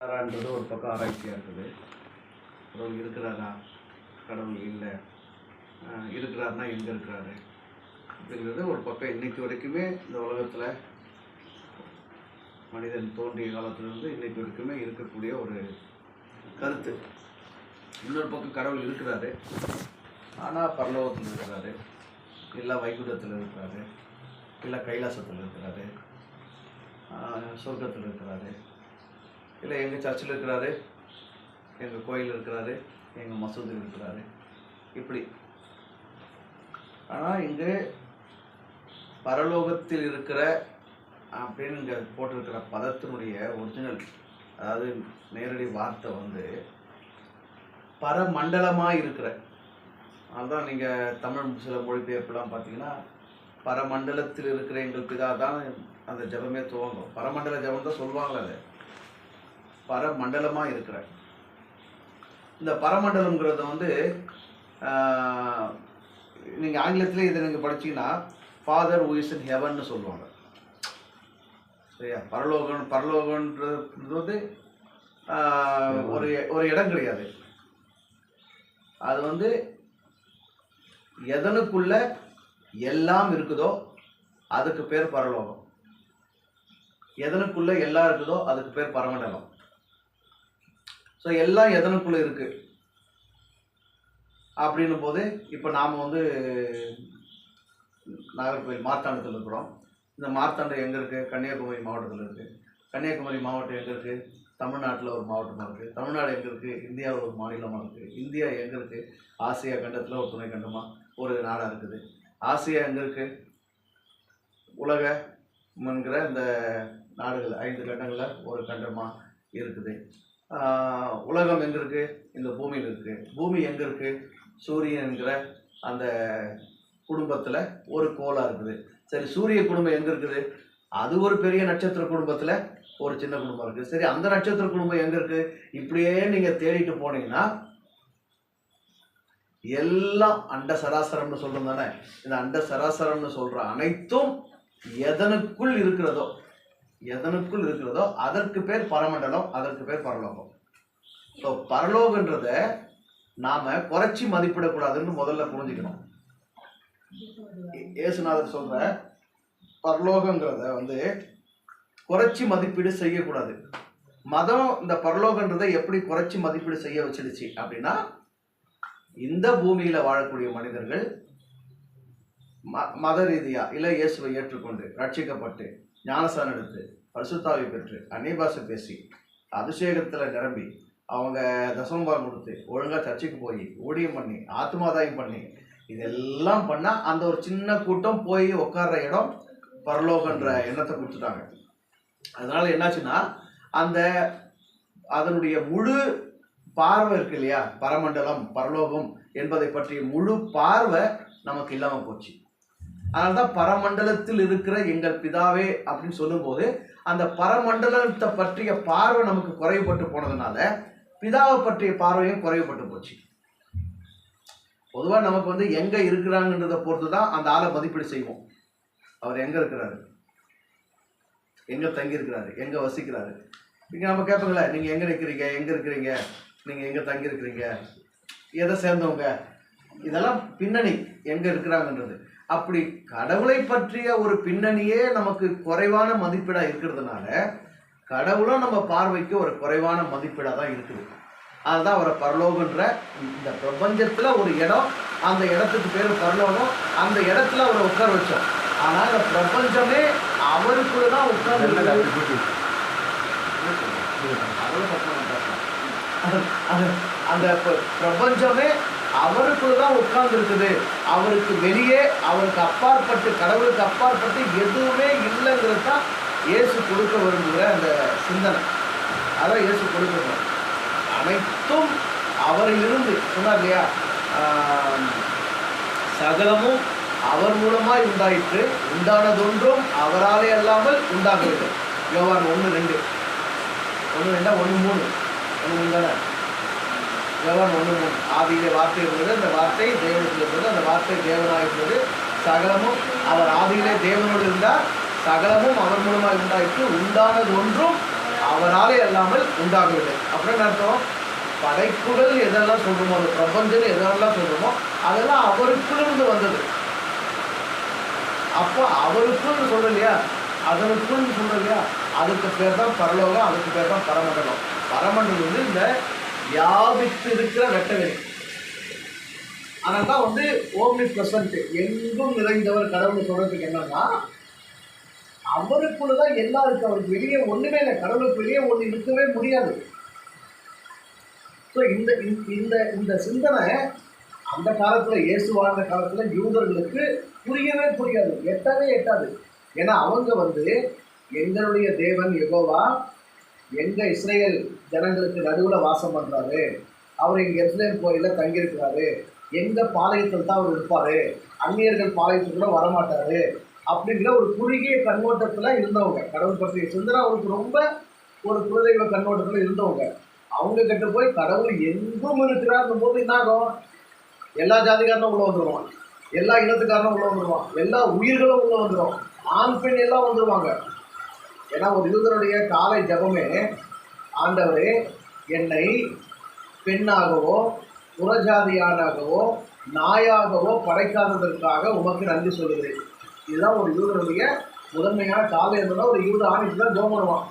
ன்றது ஒரு பக்கம் ஆராய்ச்சியாக இருக்குது. கடவுள் இருக்கிறாரா, கடவுள் இல்லை, இருக்கிறாருன்னா எங்கே இருக்கிறாரு அப்படிங்கிறது ஒரு பக்கம் இன்றைக்கு வரைக்குமே இந்த உலகத்தில் மனிதன் தோன்றிய காலத்திலிருந்து இன்றைக்கு வரைக்குமே இருக்கக்கூடிய ஒரு கருத்து. இன்னொரு பக்கம் கடவுள் இருக்கிறாரு, ஆனால் பரலோகத்தில் இருக்கிறாரு, இல்லை வைகுண்டத்தில் இருக்கிறாரு, இல்லை கைலாசத்தில் இருக்கிறாரு, சொர்க்கத்தில் இருக்கிறாரு, இல்லை எங்கள் சர்ச்சில் இருக்கிறாரு, எங்கள் கோயில் இருக்கிறாரு, எங்கள் மசூதியில் இருக்கிறாரு, இப்படி. ஆனால் இங்கே பரலோகத்தில் இருக்கிற அப்படின்னு இங்கே போட்டிருக்கிற பதத்தினுடைய ஒரிஜினல், அதாவது நேரடி வார்த்தை பரமண்டலமாக இருக்கிற. அதுதான் நீங்கள் தமிழ் சில மொழிபெயர்ப்புலாம் பார்த்தீங்கன்னா பரமண்டலத்தில் இருக்கிற எங்கள் பிதா தான் அந்த ஜபமே துவங்கும். பரமண்டல ஜபம் தான் சொல்லுவாங்களே, அது பரமண்டலமாக இருக்கிற. இந்த பரமண்டலம்ங்கிறத நீங்கள் ஆங்கிலத்திலே இதை நீங்கள் படிச்சீங்கன்னா ஃபாதர் ஹூ இஸ் இன் ஹெவன்னு சொல்லுவாங்க. சரியா? பரலோகன்றது ஒரு இடம் கிடையாது. அது எதனுக்குள்ள எல்லாம் இருக்குதோ அதுக்கு பேர் பரலோகம், எதனுக்குள்ள எல்லாம் இருக்குதோ அதுக்கு பேர் பரமண்டலம். ஸோ எல்லாம் எதனுக்குள்ளே இருக்குது அப்படின்னும் போது, இப்போ நாம் நாகர்கோவில் மார்த்தாண்டத்தில் இருக்கிறோம். இந்த மார்த்தாண்டம் எங்கே இருக்குது? கன்னியாகுமரி மாவட்டத்தில் இருக்குது. கன்னியாகுமரி மாவட்டம் எங்கே இருக்குது? தமிழ்நாட்டில் ஒரு மாவட்டமாக இருக்குது. தமிழ்நாடு எங்கே இருக்குது? இந்தியாவில் ஒரு மாநிலமாக இருக்குது. இந்தியா எங்கே இருக்குது? ஆசியா கண்டத்தில் ஒரு துணை கண்டமாக ஒரு நாடாக இருக்குது. ஆசியா எங்கே இருக்குது? உலகம்ங்கிற இந்த நாடுகள் 5 கண்டங்களில் ஒரு கண்டமாக இருக்குது. உலகம் எங்கே இருக்குது? இந்த பூமியில் இருக்குது. பூமி எங்கே இருக்குது? சூரியன் என்கிற அந்த குடும்பத்தில் ஒரு கோளாக இருக்குது. சரி, சூரிய குடும்பம் எங்கே இருக்குது? அது ஒரு பெரிய நட்சத்திர குடும்பத்தில் ஒரு சின்ன குடும்பம் இருக்குது. சரி, அந்த நட்சத்திர குடும்பம் எங்கே இருக்குது? இப்படியே நீங்கள் தேடிட்டு போனீங்கன்னா எல்லாம் அண்ட சராசரம்னு சொல்கிறோம் தானே. இந்த அண்ட சராசரம்னு சொல்கிற அனைத்தும் எதனுக்குள் இருக்கிறதோ அதற்கு பேர் பரமண்டலம், அதற்கு பேர் பரலோகம். ஸோ பரலோகன்றத நாம் குறைச்சி மதிப்பிடக்கூடாதுன்னு முதல்ல புரிஞ்சுக்கணும். இயேசுநாதர் சொல்கிற பரலோகங்கிறத குறைச்சி மதிப்பீடு செய்யக்கூடாது. மதம் இந்த பரலோகன்றதை எப்படி குறைச்சி மதிப்பீடு செய்ய வச்சிடுச்சு அப்படின்னா, இந்த பூமியில் வாழக்கூடிய மனிதர்கள் மத ரீதியாக இல்லை இயேசுவை ஏற்றுக்கொண்டு ரட்சிக்கப்பட்டு ஞானஸ்தானம் எடுத்து பரிசுத்தாவி பெற்று அந்நிய பாஷை பேசி அபிஷேகத்தில் நிரம்பி அவங்க தசமபாகம் கொடுத்து ஒழுங்காக சர்ச்சைக்கு போய் ஊழியம் பண்ணி ஆத்மாதாயம் பண்ணி இதெல்லாம் பண்ணால் அந்த ஒரு சின்ன கூட்டம் போய் உட்கார்ற இடம் பரலோகன்ற எண்ணத்தை கொடுத்துட்டாங்க. அதனால் என்னாச்சுன்னா, அதனுடைய முழு பார்வை இருக்கு இல்லையா, பரமண்டலம் பரலோகம் என்பதை பற்றிய முழு பார்வை நமக்கு இல்லாமல் போச்சு. அதனால்தான் பரமண்டலத்தில் இருக்கிற எங்கள் பிதாவே அப்படின்னு சொல்லும்போது அந்த பரமண்டலத்தை பற்றிய பார்வை நமக்கு குறைவுபட்டு போனதுனால பிதாவை பற்றிய பார்வையும் குறைவுபட்டு போச்சு. பொதுவாக நமக்கு எங்கே இருக்கிறாங்கன்றதை பொறுத்து தான் அந்த ஆளை மதிப்பீடு செய்வோம். அவர் எங்கே இருக்கிறாரு, எங்கே தங்கியிருக்கிறாரு, எங்கே வசிக்கிறாரு. இங்கே நம்ம கேட்போங்களே, நீங்கள் எங்கே நிற்கிறீங்க, எங்கே இருக்கிறீங்க, நீங்கள் எங்கே தங்கியிருக்கிறீங்க, எதை சேர்ந்தவங்க, இதெல்லாம் பின்னணி எங்கே இருக்கிறாங்கன்றது. அப்படி கடவுளை பற்றிய ஒரு பின்னணியே நமக்கு குறைவான மதிப்பீடாக இருக்கிறதுனால கடவுளும் நம்ம பார்வைக்கு ஒரு குறைவான மதிப்பீடாக தான் இருக்குது. அதுதான் அவரை பரலோகன்ற இந்த பிரபஞ்சத்தில் ஒரு இடம், அந்த இடத்துக்கு பேர் பரலோகம். அந்த இடத்துல அவரை உட்கார வச்சோம். ஆனால் இந்த பிரபஞ்சமே அவருக்குள்ள தான் உட்கார்ந்து, அந்த பிரபஞ்சமே அவருக்குள்ள தான் உட்கார்ந்து இருக்குது. அவருக்கு வெளியே, அவருக்கு அப்பாற்பட்டு, கடவுளுக்கு அப்பாற்பட்டு எதுவுமே இல்லைங்கிறது தான் இயேசு கொடுக்க விரும்புகிற அந்த சிந்தனை. அதான் இயேசு கொடுக்கணும். அனைத்தும் அவரிலிருந்து சொன்னார் இல்லையா, சகலமும் அவர் மூலமாய் உண்டாயிற்று, உண்டானதொன்றும் அவராலே அல்லாமல் உண்டாகவில்லை. யோவான் 1:2 1:3 தானே. யோவான் 1:3 ஆதியிலே வார்த்தை இருந்தது, அந்த வார்த்தை தேவனிடத்தில் இருந்தது, அந்த வார்த்தை தேவனாக இருந்தது, சகலமும் அவர் ஆதியிலே தேவனோடு இருந்தார், சகலமும் அவர் மூலமாக உண்டாயிற்று, உண்டானது ஒன்றும் அவராலே அல்லாமல் உண்டாகவில்லை. அப்புறம் அர்த்தம், படைப்புகள் எதெல்லாம் சொல்றோமோ, அது பிரபஞ்சம் எதெல்லாம் சொல்றோமோ அதெல்லாம் அவருக்குள்ளிருந்து வந்தது. அப்போ அவருக்குன்னு சொல்ற இல்லையா, அதனுக்குன்னு சொல்ற இல்லையா, அதுக்கு பேர் தான் பரலோகம், அதுக்கு பேர் தான் பரமண்டலம். பரமண்டலம் வந்து இந்த வியாபித்து இருக்கிற வெட்டவெளி. ஆனால் தான் வந்து ஓம்னி பிரசன்ட், எங்கும் நிறைந்தவர் கடவுள் சொல்றதுக்கு என்னன்னா, அவருக்குள்ளதான் எல்லாம் இருக்கு. அவருக்கு வெளியே ஒண்ணுமே இல்லை. கடவுளுக்கு வெளியே ஒண்ணு இருக்கவே முடியாது. ஸோ இந்த இந்த இந்த சிந்தனை அந்த காலத்துல, இயேசு வாழ்ந்த காலத்துல யூதர்களுக்கு புரியவே புரியாது, எட்டவே எட்டாது. ஏன்னா அவங்க வந்து எங்களுடைய தேவன் யெகோவா எங்க இஸ்ரேல் ஜனங்களுக்கு நடுவுல வாசம் பண்றாரு, அவர் எங்க எருசலேம் கோயில தங்கியிருக்கிறாரு, எங்க பாளையத்தில் தான் அவர் இருப்பாரு, அந்நியர்கள் பாளையத்துக்கு கூட வரமாட்டாரு அப்படிங்கிற ஒரு குறுகிய கண்ணோட்டத்துல இருந்தவங்க. கடவுள் பற்றிய சிந்தனை அவருக்கு ரொம்ப ஒரு குலதெய்வ கண்ணோட்டத்துல இருந்தவங்க. அவங்க கிட்ட போய் கடவுள் எங்கும் இருக்கிறார் போது என்ன ஆகும், எல்லா ஜாதிக்காரனும் உள்ள வந்துடுவான், எல்லா இனத்துக்காரனும் உள்ள வந்துடுவான், எல்லா உயிர்களும் உள்ள வந்துடும், ஆண் பெண் எல்லாம் வந்துடுவாங்க. ஏன்னா ஒரு யூதனுடைய காலை ஜபமே, ஆண்டவரே என்னை பெண்ணாகவோ புறஜாதியானாகவோ நாயாகவோ படைக்காததற்காக உமக்கு நன்றி சொல்லுகிறேன். இதுதான் ஒரு யூதனுடைய முதன்மையான காலை இருந்ததுன்னா ஒரு யூத ஆணிக்கு தான் ஜோம் பண்ணுவான்.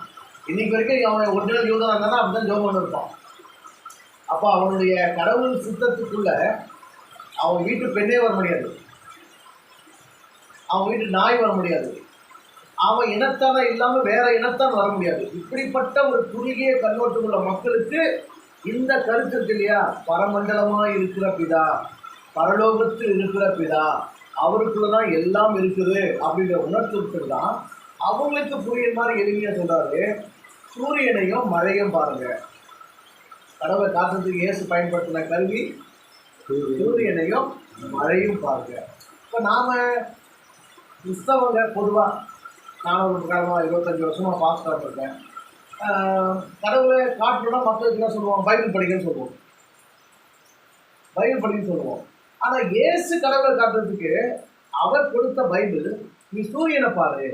இன்னைக்கு வரைக்கும் அவன் ஒரிஜினல் யூதனா இருந்தாலும் அப்படிதான் ஜோம் பண்ணி இருப்பான். அப்போ அவனுடைய கடவுள் சித்தத்துக்குள்ள அவன் வீட்டு பெண்ணே வர முடியாது, அவன் வீட்டு நாய் வர முடியாது, அவன் இனத்தான இல்லாம வேற இனத்தான் வர முடியாது. இப்படிப்பட்ட ஒரு குறுகிய கண்ணோட்டமுள்ள மக்களுக்கு இந்த கருத்து இருக்கு இல்லையா, பரமண்டலமா இருக்கிற பிதா, பரலோகத்தில் இருக்கிற பிதா, அவருக்குள்ளதான் எல்லாம் இருக்குது அப்படிங்கிற உணர்த்துக்கு தான் அவங்களுக்கு புரியுற மாதிரி எளிமையா சொல்றாரு. சூரியனையும் மழையும் பாருங்க, கடவுளை காட்டுறதுக்கு இயேசு பயன்படுத்தின கருவி சூரியனையும் மழையும் பாருங்க. இப்போ நாம கிறிஸ்தவங்க பொதுவாக, நான் ஒரு காலமாக 25 வருஷமா பாஸ்டராக இருக்கேன். கடவுளை காட்டணும்னா மக்களுக்கு என்ன சொல்லுவோம், பைபிள் படிக்கன்னு சொல்லுவோம், பைபிள் படிக்கன்னு சொல்லுவோம். ஆனால் இயேசு கடவுளை காட்டுறதுக்கு அவர் கொடுத்த பைபிள், நீ சூரியனை பாரு,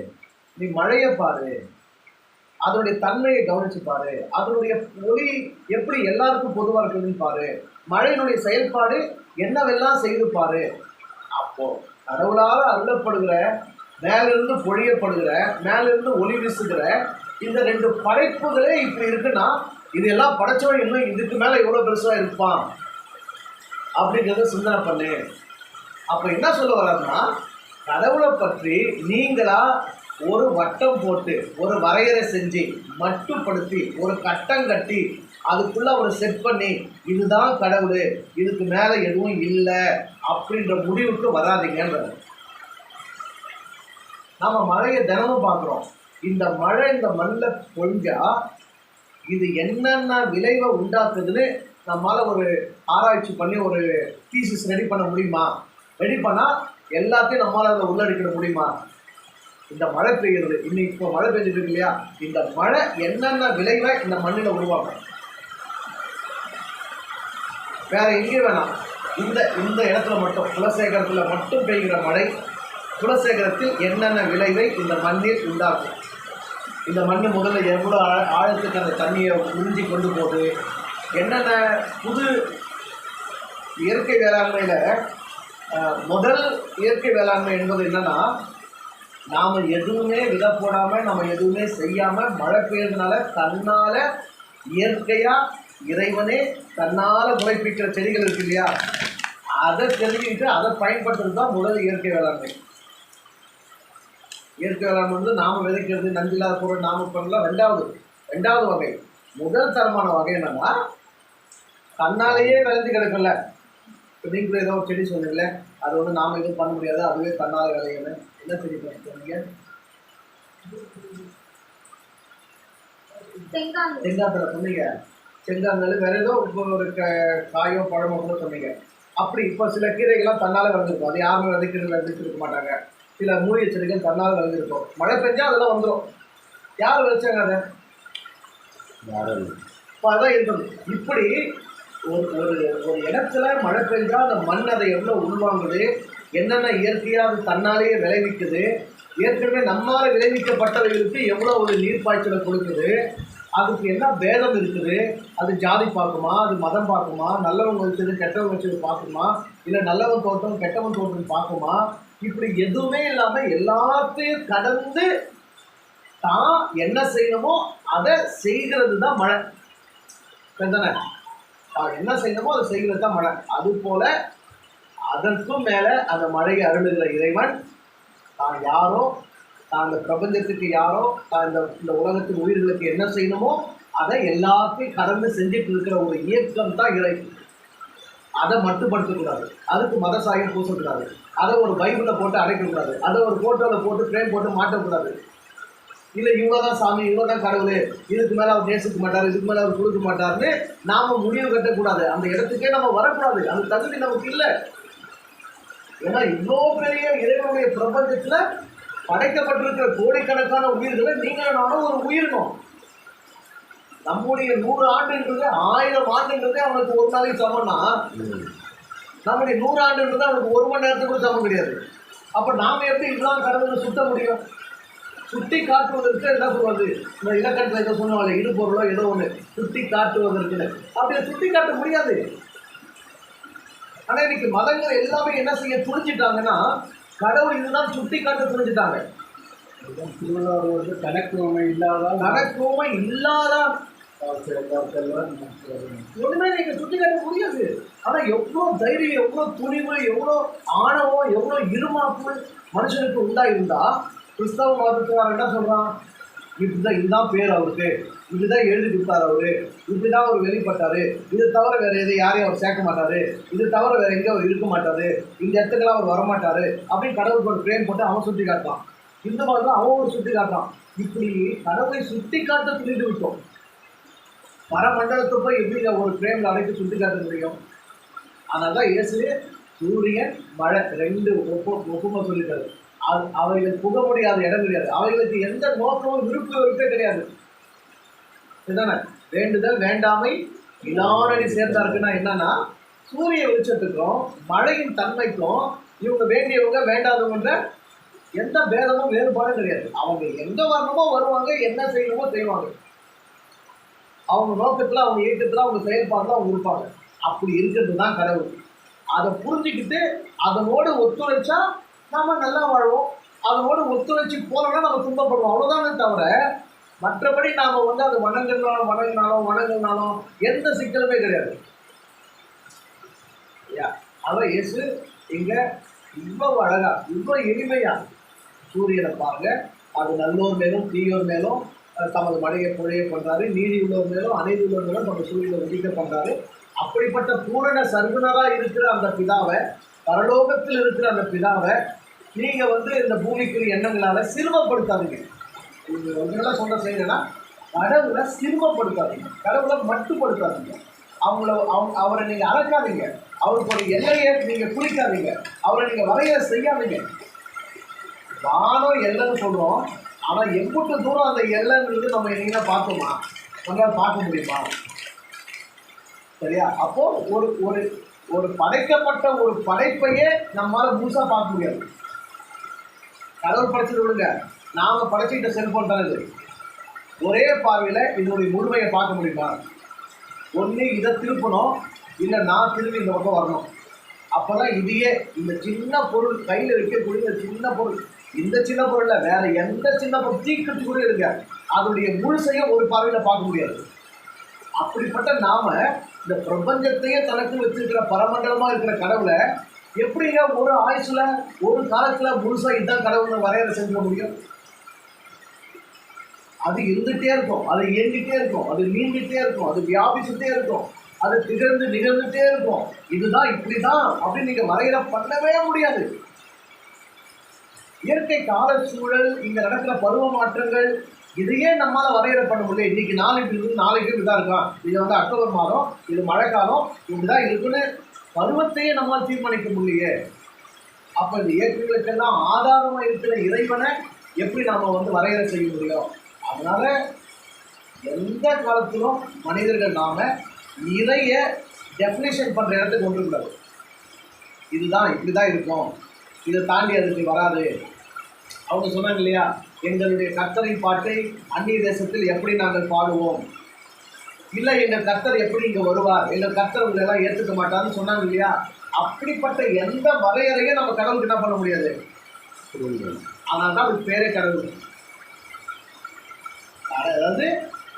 நீ மழையை பாரு, அதனுடைய தன்மையை கவனிச்சு பாரு, அதனுடைய ஒளி எப்படி எல்லாருக்கும் பொதுவாக இருக்குதுன்னு பாரு, மழையினுடைய செயல்பாடு என்னவெல்லாம் செய்து பாரு. அப்போ கடவுளால் அருளப்படுகிற, மேலிருந்து பொழியப்படுகிற, மேலிருந்து ஒளி வீசுகிற இந்த 2 படைப்புகளே இப்படி இருக்குன்னா, இதெல்லாம் படைச்சவன் இன்னும் இதுக்கு மேல எவ்வளவு பெருசா இருப்பான் அப்படிங்கிறத சிந்தனை பண்ணு. அப்ப என்ன சொல்ல வர்றாருன்னா, கடவுளை பற்றி நீங்களா ஒரு வட்டம் போட்டு ஒரு வரையறை செஞ்சு மட்டுப்படுத்தி ஒரு கட்டம் கட்டி அதுக்குள்ள ஒரு செட் பண்ணி இதுதான் கடவுள், இதுக்கு மேல எதுவும் இல்லை அப்படின்ற முடிவுக்கு வராதிங்கன்றது. நாம மழையை தினமும் பார்க்குறோம். இந்த மழை இந்த மண்ணில் பொழிஞ்சா இது என்னென்ன விளைவை உண்டாக்குதுன்னு நம்மளால ஒரு ஆராய்ச்சி பண்ணி ஒரு தீசிஸ் ரெடி பண்ண முடியுமா? ரெடி பண்ணால் எல்லாத்தையும் நம்மளால் அதில் உள்ளடக்கிட முடியுமா? இந்த மழை பெய்யுறது, இன்னைக்கு இப்போ மழை பெய்ஞ்சிட்டு இருக்கு இல்லையா, இந்த மழை என்னென்ன விளைவை இந்த மண்ணில் உருவாக்கும். வேற எங்கேயும் வேணாம், இந்த இந்த இடத்துல மட்டும், குலசேகரத்தில் மட்டும் பெய்கிற மழை குலசேகரத்தில் என்னென்ன விளைவை இந்த மண்ணில் உண்டாக்கும். இந்த மண் முதல்ல எவ்வளோ ஆழத்துக்கு அந்த தண்ணியை உறிஞ்சி கொண்டு போகுது, என்னென்ன புது இயற்கை வேளாண்மையில் முதல் இயற்கை வேளாண்மை என்பது என்னன்னா, நாம் எதுவுமே விதை போடாமல் நம்ம எதுவுமே செய்யாமல் மழை பெய்யறதுனால தன்னால் இயற்கையாக இறைவனே தன்னால் முளைப்பிக்கிற செடிகள் இருக்கு இல்லையா, அதை தெரிஞ்சுக்கிட்டு அதை பயன்படுத்துறது தான் முதல் இயற்கை வேளாண்மை. இயற்கை வேளாண்மை வந்து நாம் விதைக்கிறது, நஞ்சில்லாத பொருள் நாம பண்ணலாம் ரெண்டாவது வகை. முதல் தரமான வகை என்னன்னா, தன்னாலேயே விளைஞ்சு கிடக்கும்ல. இப்போ நீங்களும் ஏதோ ஒரு செடி சொன்னீங்களே, அது வந்து நாம் எதுவும் பண்ண முடியாது, அதுவே தன்னால் விளையணும். என்ன செடி சொன்னீங்க? செங்காந்தலை சொன்னீங்க. செங்காந்தல் வேற ஏதோ ஒரு காயோ பழமோ கூட சொன்னீங்க. அப்படி இப்போ சில கீரைகள்லாம் தன்னால் விளைஞ்சிருக்கும், அது யாருமே விதைச்சிருக்க மாட்டாங்க. சில மூலிகை செடிகள் தன்னால் விளைஞ்சிருக்கும். மழை பெஞ்சா அதெல்லாம் வந்துடும். யார் விளைச்சாங்க அதை? இப்போ அதான் இருக்குது. இப்படி ஒரு ஒரு இடத்துல மழை பெஞ்சா அந்த மண் அதை எவ்வளோ உள்வாங்குது, என்னென்ன இயற்கையாக அது தன்னாலேயே விளைவிக்குது, ஏற்கனவே நம்மால் விளைவிக்கப்பட்டவைகளுக்கு எவ்வளோ ஒரு நீர் பாய்ச்சலை கொடுக்குது, அதுக்கு என்ன பேதம் இருக்குது? அது ஜாதி பார்க்குமா, அது மதம் பார்க்குமா, நல்லவங்க வச்சது கெட்டவங்க வச்சது பார்க்குமா, இல்லை நல்லவன் தோட்டம் கெட்டவன் தோட்டம் பார்க்குமா? இப்படி எதுவுமே இல்லாமல் எல்லாத்தையும் கடந்து தான் என்ன செய்யணுமோ அதை செய்கிறது தான் மழை. தானே? தான் என்ன செய்யணுமோ அதை செய்கிறது தான் மழை. அது போல அதற்கும் மேலே அந்த மழையை அருளுகிற இறைவன் தான் யாரோ, தான் இந்த பிரபஞ்சத்துக்கு யாரோ, தான் இந்த உலகத்தின் உயிர்களுக்கு என்ன செய்யணுமோ அதை எல்லாத்தையும் கடந்து செஞ்சுட்டு இருக்கிற ஒரு இயக்கம் தான் இறை. அதை மட்டுப்படுத்தக்கூடாது, அதுக்கு மத சாயம் பூசக்கூடாது, அதை ஒரு பைபிளில் போட்டு அடைக்கக்கூடாது, அதை ஒரு ஃபோட்டோவில் போட்டு ஃப்ரேம் போட்டு மாட்டக்கூடாது. இல்லை இவ்வளோ தான் சாமி, இவ்வளோ தான் கடவுள், இதுக்கு மேலே அவர் நேசிக்க மாட்டார், இதுக்கு மேலே அவர் கொடுக்க மாட்டார்னு நாம் முடிவு கட்டக்கூடாது. அந்த இடத்துக்கே நம்ம வரக்கூடாது. அந்த தகுதி நமக்கு இல்லை. ஏன்னா இவ்வளோ பெரிய இறைவனுடைய பிரபஞ்சத்தில் படைக்கப்பட்டிருக்கிற கோடிக்கணக்கான உயிர்களை நீங்கள் நானும் ஒரு உயிரினோம். நம்முடைய 100 ஆண்டுன்றது 1000 ஆண்டுன்றதே அவனுக்கு ஒரு நாளைக்கு சமம்னா, நம்முடைய 100 ஆண்டுன்றது அவனுக்கு 1 மணி நேரத்துக்கு கூட சமம் கிடையாது. அப்போ நாம் எப்படி இதெல்லாம் கடவுளை சுட்ட முடியும்? சுட்டி காட்டுவதற்கு என்ன சொல்வது? இந்த இலக்கணத்தில் ஏதோ சொன்னாங்க, இரு பொருளோ ஏதோ ஒன்று சுட்டி காட்டுவதற்கு. அப்படி சுட்டி காட்ட முடியாது. ஆனால் இன்னைக்கு மதங்கள் எல்லாமே என்ன செய்ய துணிஞ்சிட்டாங்கன்னா, கடவுள் இதுதான் சுட்டி காட்ட துணிஞ்சிட்டாங்க. கணக்குவமை இல்லாத ஒண்ணுமே நீங்க சுட்டி காட்ட முடியாது. ஆனா எவ்வளவு தைரியம், எவ்வளவு துணிவு, எவ்வளவு ஆணவம், எவ்வளவு இருமாப்பு மனுஷனுக்கு உண்டாயிருந்தா, கிறிஸ்தவ மதத்துக்காரன் என்ன சொல்றான்? இதுதான் பேர் அவருக்கு, இதுதான் எழுதி கொடுத்தாரு அவரு, இப்படிதான் அவர் வெளிப்பட்டாரு, இது தவிர வேற எது யாரையும் அவர் சேர்க்க மாட்டாரு, இது தவிர வேற எங்கேயும் அவர் இருக்க மாட்டாரு, இந்த இடத்துக்கெல்லாம் அவர் வரமாட்டாரு அப்படின்னு கடவுளுக்கு ஒரு ஃப்ரேம் போட்டு அவன் சுட்டி காட்டான். இந்த மாதிரி தான் அவன் ஒரு சுட்டி காட்டான். இப்படி கடவுளை சுட்டி காட்ட துணிந்து விட்டோம். பரமண்டலத்தை போய் எப்படி ஒரு ஃப்ரேம்ல அடைத்து சுட்டி காட்ட முடியும்? அதனால இயேசு சூரியன் மழை 2 ஒப்புமை சொல்லிட்டாரு. அவைகள் புக முடியாத இடம் கிடையாது. அவைகளுக்கு எந்த நோக்கமும் விருப்பே கிடையாது. இதுதானே வேண்டுதல் வேண்டாமை இலானடி சேர்ந்தாருக்குன்னா என்னன்னா, சூரிய வெளிச்சத்துக்கும் மழையின் தன்மைக்கும் இவங்க வேண்டியவங்க வேண்டாதவங்க எந்த பேதமும் வேறுபாடும் கிடையாது. அவங்க எங்க வரணுமோ வருவாங்க, என்ன செய்யணுமோ செய்வாங்க. அவங்க நோக்கத்துல, அவங்க இயக்கத்துல, அவங்க செயல்பாடுல அவங்க இருப்பாங்க. அப்படி இருக்கிறது தான் கடவுள். அதை புரிஞ்சுக்கிட்டு அதனோடு ஒத்துழைச்சா நாம நல்லா வாழ்வோம். அதனோடு ஒத்துழைச்சி போனோம்னா நம்ம துன்பப்படுவோம். அவ்வளோதானே தவிர மற்றபடி நாம அது வணங்கினாலும் எந்த சிக்கலுமே கிடையாது. அதான் இயேசு இங்க இவ்வளவு அழகா, இவ்வளவு எளிமையா சூரியனை பாருங்க, அது நல்லோர் மேலும் தீயோர் மேலும் தமது மழையை பொழைய பண்றாரு, நீதி உள்ளோர் மேலும் அநீதி உள்ளோர் மேலும் நம்ம சூரியனை உதிக்க பண்றாரு. அப்படிப்பட்ட பூரண சர்வனரா இருக்கிற அந்த பிதாவை, பரலோகத்தில் இருக்கிற அந்த பிதாவை நீங்க இந்த பூமிக்குரிய எண்ணங்களால சிறுமப்படுத்தாதீங்க. ஒன்றுலாம் சொல்ல செய்யணும்னா, கடவுளை சிறுமப்படுத்தாதீங்க, கடவுளை மட்டுப்படுத்தாதீங்க. அவரை நீங்க அழைக்காதீங்க, அவருக்கு ஒரு எல்லையை நீங்க குறிக்காதீங்க, அவரை நீங்க வரைய செய்யாதீங்க. வானம் எல்லைன்னு சொல்றோம், ஆனா எவ்வளவு தூரம் அந்த எல்லைங்கிறது நம்ம எங்கன்னா பார்த்தோமா? நம்மளால பார்க்க முடியுமா? சரியா? அப்போ ஒரு ஒரு ஒரு படைக்கப்பட்ட ஒரு படைப்பையே நம்மளால முழுசா பார்க்க முடியாது. கடவுள் படைச்சது விடுங்க, நாம படைச்சிட்ட செல்போன் தானே இது. ஒரே பார்வையில இதனுடைய முழுமையை பார்க்க முடியுமா? ஒன்று இதை திருப்பணும், இல்லை நான் திரும்பி இந்த பக்கம் வரணும். அப்போதான் இதையே இந்த சின்ன பொருள் கையில் வைக்கக்கூடிய சின்ன பொருள், இந்த சின்ன பொருள்ல வேற எந்த சின்ன பொருள் தீக்கட்டு கூட இருக்க, அதனுடைய முழுசையும் ஒரு பார்வையில் பார்க்க முடியாது. அப்படிப்பட்ட நாம இந்த பிரபஞ்சத்தையே தனக்கு வச்சிருக்கிற பரமண்டலமா இருக்கிற கடவுளை எப்படிங்க ஒரு ஆயுசுல ஒரு காலத்துல முழுசா இதுதான் கடவுள் வரையறை செஞ்சிட முடியும்? அது இருந்துகிட்டே இருக்கும், அது இயங்கிட்டே இருக்கும், அது நீண்டுட்டே இருக்கும், அது வியாபிச்சுட்டே இருக்கும், அது நிகழ்ந்துட்டே இருக்கும். இதுதான் இப்படிதான் அப்படின்னு நீங்க வரையறை பண்ணவே முடியாது. இயற்கை கால சூழல், இங்க நடக்கிற பருவ மாற்றங்கள், இதையே நம்மளால வரையறை பண்ண முடியல. இன்னைக்கு நாளைக்கு இருக்கு, நாளைக்கு இப்படிதான் இருக்கான், இது அக்டோபர் மாதம், இது மழைக்காலம், இப்படிதான் இருக்குன்னு பருவத்தையே நம்மால் தீர்மானிக்க முடியலையே. அப்ப இந்த இயற்கைகளுக்கெல்லாம் ஆதாரமா இருக்கிற இறைவனை எப்படி நாம வரையறை செய்ய முடியும்? அதனால எந்த காலத்திலும் மனிதர்கள் நாம நிறைய டெஃபினேஷன் பண்ற இடத்துக்கு கொண்டு கூடாது. இதுதான் இப்படிதான் இருக்கும், இதை தாண்டி அதுக்கு வராது. அவங்க சொன்னாங்க இல்லையா, எங்களுடைய கர்த்தரின் பாட்டை அந்நிய தேசத்தில் எப்படி நாங்கள் பாடுவோம், இல்லை எங்கள் கர்த்தர் எப்படி இங்கே வருவார், எங்கள் கர்த்தர் உங்களை எல்லாம் ஏற்றுக்க மாட்டார்னு சொன்னாங்க இல்லையா? அப்படிப்பட்ட எந்த வரையறையும் நம்ம கடவுளுக்கு என்ன பண்ண முடியாது. அதனால தான் அதுக்கு பேரே கடவுள். அதாவது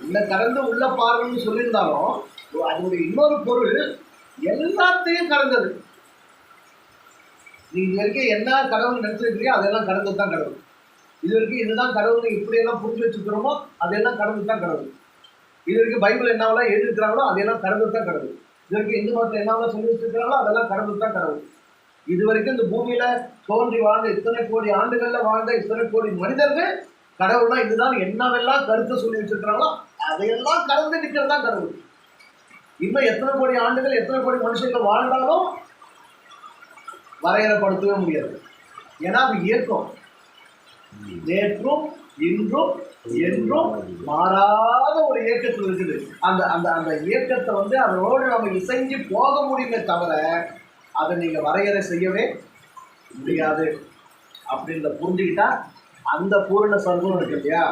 உள்ள கடந்து உள்ள பார்வைன்னு சொல்லியிருந்தாலும் அதனுடைய இன்னொரு பொருள் எல்லாத்தையும் கடந்தது. நீ இது வரைக்கும் என்ன கடவுள் நினைச்சிருக்கிறியோ அதெல்லாம் கடந்து தான் கடவுள். இது வரைக்கும் இதுதான் கடவுள் இப்படியெல்லாம் புரிஞ்சு வச்சுக்கிறோமோ அதெல்லாம் கடந்து தான் கடவுள். இது வரைக்கும் பைபிள் என்னவெல்லாம் எழுதிருக்கிறாங்களோ அதெல்லாம் கடந்து தான் கடவுள். இது வரைக்கும் இந்து மதத்தை என்னவெல்லாம் சொல்லி வச்சிருக்கிறாங்களோ அதெல்லாம் கடந்து தான் கடவுள். இது வரைக்கும் இந்த பூமியில தோன்றி வாழ்ந்த இத்தனை கோடி ஆண்டுகள்ல வாழ்ந்த இத்தனை கோடி மனிதர்கள் கடவுள்னா இதுதான் என்னவெல்லாம் கருத்தை சொல்லி வச்சிருக்கிறாங்களோ அதையெல்லாம் கடந்து நிற்கிறது தான் கடவுள். இன்னும் எத்தனை கோடி ஆண்டுகள் எத்தனை கோடி மனுஷங்கள் வாழ்ந்தாலும் வரையறைப்படுத்தவே முடியாது. ஏன்னா அது இயக்கம், நேற்றும் இன்றும் என்றும் மாறாத ஒரு இயக்கத்தில் இருக்குது. அந்த அந்த அந்த இயக்கத்தை அதோடு நம்ம இசைஞ்சு போக முடியுமே தவிர அதை நீங்க வரையறை செய்யவே முடியாது. அப்படின்ற புரிஞ்சுக்கிட்டா அந்த பூரண சர்வம் இருக்கு இல்லையா,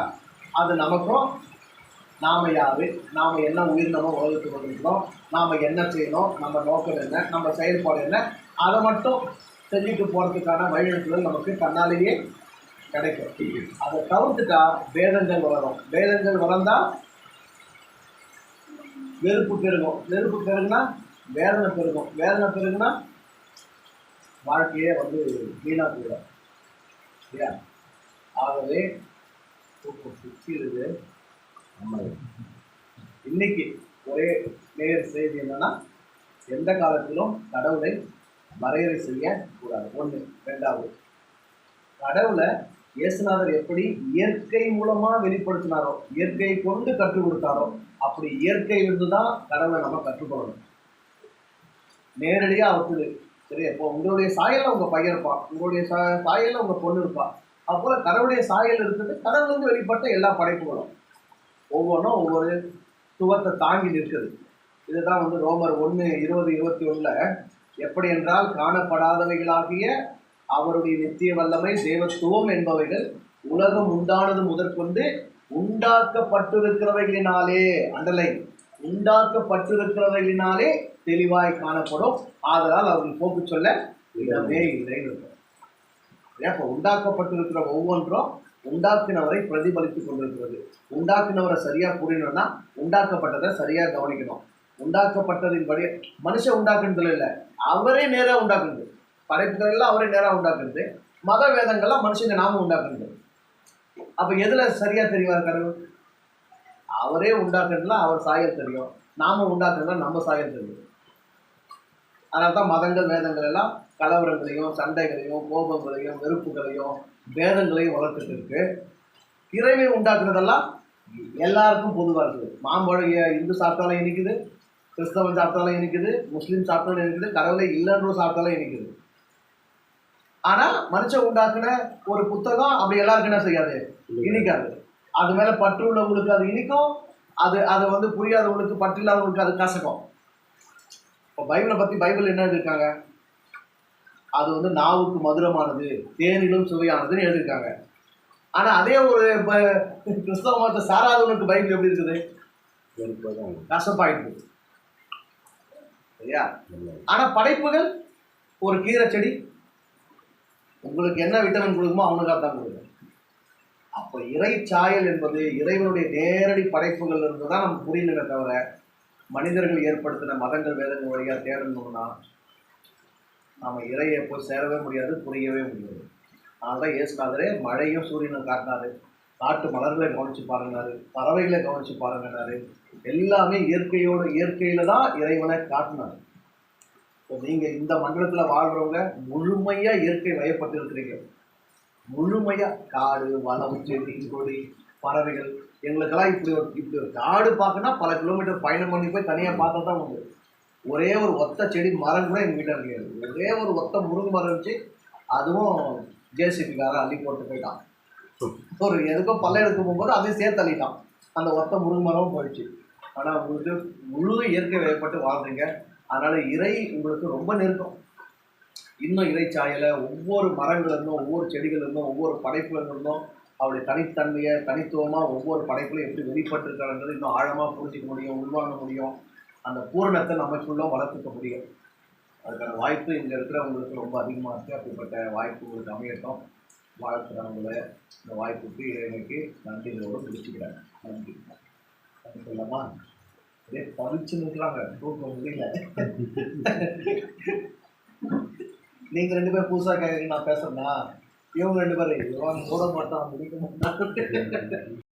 அது நமக்கும் நாம யாரு, நாம என்ன உயிரினமோ உலகத்துக்கு வந்திருக்கிறோம், நாம என்ன செய்யணும், நம்ம நோக்கம் என்ன, நம்ம செயல்பாடு என்ன, அதை மட்டும் செஞ்சுட்டு போறதுக்கான வழிநடத்துதல் நமக்கு தன்னாலேயே கிடைக்கும். அதை தவிர்த்துட்டா வேதங்கள் வளரும். வேதங்கள் வளர்ந்தா வெறுப்பு பெருகும். வெறுப்பு பெருகுனா வேதனை பெருகும். வேதனை பெருகுனா வாழ்க்கையே வீணா போயிடும் இல்லையா? ஆகவே சுற்றிடுது. இன்னைக்கு ஒரே நேர் செய்தி என்னன்னா, எந்த காலத்திலும் கடவுளை வரையறை செய்ய கூடாது. ஒன்று. ரெண்டாவது, கடவுளை இயேசுநாதர் எப்படி இயற்கை மூலமா வெளிப்படுத்தினாரோ, இயற்கையை கொண்டு கற்றுக் கொடுத்தாரோ, அப்படி இயற்கை இருந்துதான் கடவுளை நம்ம கற்றுக்கொள்ளணும். நேரடியா அவருக்கு சரி, இப்போ உங்களுடைய சாயல்ல உங்க பையன் இருப்பான், உங்களுடைய சாயல்ல உங்க பொண்ணு இருப்பா. அப்போ கடவுளுடைய சாயல் இருக்குது. கடவுள் வெளிப்பட்ட எல்லா படைப்புகளும் ஒவ்வொன்றும் ஒவ்வொரு துவத்தை தாங்கி நிற்குது. இதுதான் ரோமர் 1:20-21 எப்படி என்றால், காணப்படாதவைகளாகிய அவருடைய நித்திய வல்லமை தேவத்துவம் என்பவைகள் உலகம் உண்டானது முதற்கொண்டு உண்டாக்கப்பட்டிருக்கிறவைகளினாலே, அண்டலை, உண்டாக்கப்பட்டிருக்கிறவைகளினாலே தெளிவாய் காணப்படும். ஆதலால் அவர்கள் போக்கு சொல்ல இடமே இல்லைன்னு இருக்கும். இப்போ உண்டாக்கப்பட்டிருக்கிற ஒவ்வொன்றும் உண்டாக்கினவரை பிரதிபலித்துக் கொண்டிருக்கிறது. உண்டாக்கினவரை சரியா புரியணும்னா உண்டாக்கப்பட்டதை சரியா கவனிக்கணும். உண்டாக்கப்பட்டதின்படி மனுஷன் உண்டாக்குனதுல இல்லை, அவரே நேராக உண்டாக்குறது. படைப்புகள் எல்லாம் அவரே நேராக உண்டாக்குறது. மத வேதங்கள்லாம் மனுஷங்க நாம உண்டாக்குறது. அப்ப எதுல சரியா தெரிவார் கடவுள்? அவரே உண்டாக்குறதுல அவர் சாயல் தெரியும், நாம உண்டாக்குறதுல நம்ம சாயல் தெரியும். அதனால்தான் மதங்கள் வேதங்கள் எல்லாம் கலவரங்களையும் சண்டைகளையும் கோபங்களையும் வெறுப்புகளையும் வேதங்களையும் வளர்த்துட்டு இருக்கு. இறைவன் உண்டாக்குறதெல்லாம் எல்லாருக்கும் பொதுவாக இருக்குது. மாம்பழம் இந்து சாப்பிட்டாலும் இனிக்குது, கிறிஸ்தவன் சாப்பிட்டாலும் இனிக்குது, முஸ்லீம் சாப்பிட்டாலும் இனிக்குது, கடவுளை இல்லைன்னு சாப்பிட்டாலும் இனிக்குது. ஆனா மனுஷன் உண்டாக்குன ஒரு புத்தகம் அப்படி எல்லாருக்கும் என்ன செய்யாது, இனிக்காது. அது மேல பற்று உள்ளவங்களுக்கு அது இனிக்கும், அது புரியாதவங்களுக்கு, பற்று இல்லாதவங்களுக்கு அது கசக்கும். இப்போ பைபிளை பத்தி பைபிள் என்ன எழுதியிருக்காங்க? அது நாவுக்கு மதுரமானது, தேனிலும் சுவையானதுன்னு எழுதியிருக்காங்க. ஆனா அதே ஒரு கிறிஸ்தவ மதத்தை சாராதவனுக்கு பைபிள் எப்படி இருக்குது? கசப்பாயிட்டு சரியா? ஆனா படைப்புகள் ஒரு கீரை செடி உங்களுக்கு என்ன விட்டமின் கொடுக்குமோ அவனுக்காக தான் கொடுக்கும். அப்போ இறை சாயல் என்பது இறைவனுடைய நேரடி படைப்புகள் இருந்து தான் நமக்கு புரியணுமே தவிர, மனிதர்கள் ஏற்படுத்தின மதங்கள் வேதங்கள் வழியாக தேடணும்னா நாம இறையை போய் சேரவே முடியாது, புரியவே முடியாது. அதனால்தான் இயேசுநாதரே மழையும் சூரியனும் காட்டினாரு, காட்டு மலர்களை கவனிச்சு பாருங்கனாரு, பறவைகளை கவனிச்சு பாருங்கனாரு. எல்லாமே இயற்கையில தான் இறைவனை காட்டினாரு. இப்போ நீங்க இந்த மண்டலத்துல வாழ்றவங்க முழுமையா இயற்கை வயப்பட்டு இருக்கிறீங்க. முழுமையா காடு, வனம், செடி, கொடி, பறவைகள். எங்களுக்கெல்லாம் இப்படி ஒரு காடு பார்க்கணும்னா பல கிலோமீட்டர் பயணம் பண்ணி போய் தனியா பார்த்தா தான் உண்டு. ஒரே ஒரு ஒத்த செடி மரம் கூட எங்கள் வீட்டில் இருக்காது. ஒரே ஒரு ஒத்த முருங்கை மரம் இருந்துச்சு, அதுவும் ஜேசிபிக்காரன் அள்ளி போட்டு போயிட்டான். ஒரு எதுக்கோ பல்ல எடுக்க போகும்போது அதையும் சேர்த்து அள்ளிட்டான். அந்த ஒத்த முருங்கை மரமும் போயிடுச்சு. ஆனால் உங்களுக்கு முழு இயற்கை வயப்பட்டு வாழ்றீங்க. அதனால இறை உங்களுக்கு ரொம்ப நெருக்கம். இன்னும் இறை சாயலை ஒவ்வொரு மரங்கள் இருந்தும், ஒவ்வொரு செடிகள் இருந்தும், ஒவ்வொரு படைப்புகள் இருந்தும் அவருடைய தனித்தன்மையை தனித்துவமாக ஒவ்வொரு படைப்புலையும் எப்படி வெளிப்பட்டிருக்காருன்றது இன்னும் ஆழமாக புரிஞ்சிக்க முடியும், உள்வாங்க முடியும். அந்த பூரணத்தை நமக்குள்ள வளர்த்துக்க முடியும். அதுக்கான வாய்ப்பு இங்கே இருக்கிறவங்களுக்கு ரொம்ப அதிகமாக இருக்குது. அப்படிப்பட்ட வாய்ப்பு உங்களுக்கு அமையட்டும். வாழ்த்துறவங்கள இந்த வாய்ப்புக்கு இறைவனுக்கு நன்றிகளோடு முடிச்சுக்கிறேன். நன்றி. சொல்லலாமா? அப்படியே தவிச்சு நிற்கிறாங்க, தூக்க முடியல. நீங்கள் 2 பேர் புதுசாக கேட்குறீங்க, நான் பேசுகிறேன்னா இவங்க 2 பேர் இவன் போட மாட்டான், முடிக்க மாட்டான்.